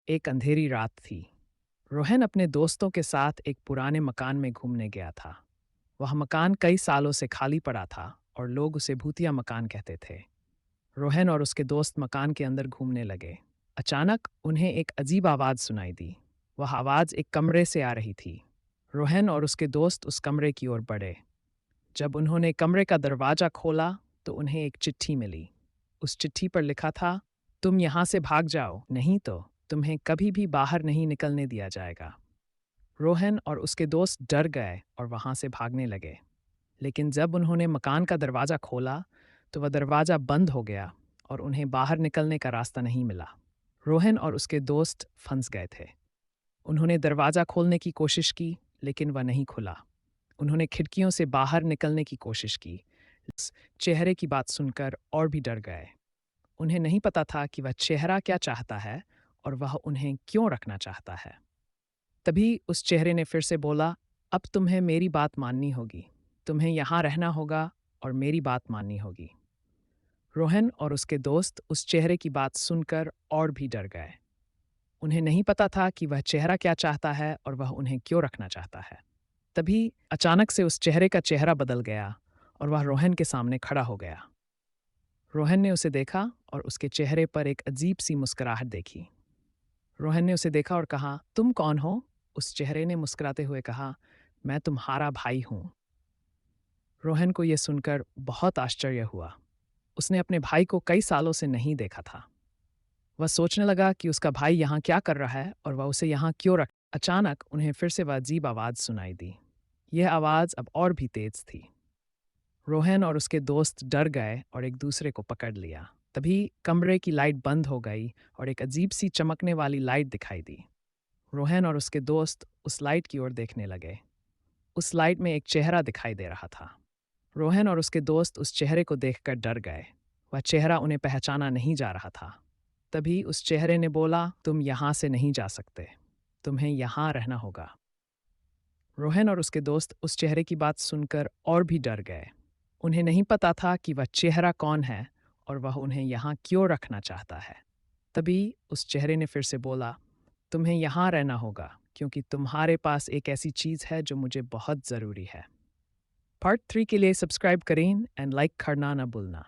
एक अंधेरी रात थी। रोहन अपने दोस्तों के साथ एक पुराने मकान में घूमने गया था। वह मकान कई सालों से खाली पड़ा था और लोग उसे भूतिया मकान कहते थे। रोहन और उसके दोस्त मकान के अंदर घूमने लगे। अचानक उन्हें एक अजीब आवाज़ सुनाई दी। वह आवाज़ एक कमरे से आ रही थी। रोहन और उसके दोस्त उस कमरे की ओर बढ़े। जब उन्होंने कमरे का दरवाज़ा खोला तो उन्हें एक चिट्ठी मिली। उस चिट्ठी पर लिखा था, तुम यहाँ से भाग जाओ, नहीं तो तुम्हें कभी भी बाहर नहीं निकलने दिया जाएगा। रोहन और उसके दोस्त डर गए और वहाँ से भागने लगे। लेकिन जब उन्होंने मकान का दरवाज़ा खोला तो वह दरवाज़ा बंद हो गया और उन्हें बाहर निकलने का रास्ता नहीं मिला। रोहन और उसके दोस्त फंस गए थे। उन्होंने दरवाज़ा खोलने की कोशिश की, लेकिन वह नहीं खुला। उन्होंने खिड़कियों से बाहर निकलने की कोशिश की। इस चेहरे की बात सुनकर और भी डर गए। उन्हें नहीं पता था कि वह चेहरा क्या चाहता है और वह उन्हें क्यों रखना चाहता है। तभी उस चेहरे ने फिर से बोला, अब तुम्हें मेरी बात माननी होगी। तुम्हें यहाँ रहना होगा और मेरी बात माननी होगी। रोहन और उसके दोस्त उस चेहरे की बात सुनकर और भी डर गए। उन्हें नहीं पता था कि वह चेहरा क्या चाहता है और वह उन्हें क्यों रखना चाहता है। तभी अचानक से उस चेहरे का चेहरा बदल गया और वह रोहन के सामने खड़ा हो गया। रोहन ने उसे देखा और उसके चेहरे पर एक अजीब सी मुस्कुराहट देखी। रोहन ने उसे देखा और कहा, तुम कौन हो? उस चेहरे ने मुस्कुराते हुए कहा, मैं तुम्हारा भाई हूँ। रोहन को यह सुनकर बहुत आश्चर्य हुआ। उसने अपने भाई को कई सालों से नहीं देखा था। वह सोचने लगा कि उसका भाई यहाँ क्या कर रहा है और वह उसे यहाँ क्यों रख। अचानक उन्हें फिर से वह अजीब आवाज़ सुनाई दी। यह आवाज़ अब और भी तेज थी। रोहन और उसके दोस्त डर गए और एक दूसरे को पकड़ लिया। तभी कमरे की लाइट बंद हो गई और एक अजीब सी चमकने वाली लाइट दिखाई दी। रोहन और उसके दोस्त उस लाइट की ओर देखने लगे। उस लाइट में एक चेहरा दिखाई दे रहा था। रोहन और उसके दोस्त उस चेहरे को देखकर डर गए। वह चेहरा उन्हें पहचाना नहीं जा रहा था। तभी उस चेहरे ने बोला, तुम यहाँ से नहीं जा सकते। तुम्हें यहाँ रहना होगा। रोहन और उसके दोस्त उस चेहरे की बात सुनकर और भी डर गए। उन्हें नहीं पता था कि वह चेहरा कौन है और वह उन्हें यहाँ क्यों रखना चाहता है। तभी उस चेहरे ने फिर से बोला, तुम्हें यहाँ रहना होगा क्योंकि तुम्हारे पास एक ऐसी चीज़ है जो मुझे बहुत ज़रूरी है। पार्ट 3 के लिए सब्सक्राइब करें एंड लाइक करना ना भूलना।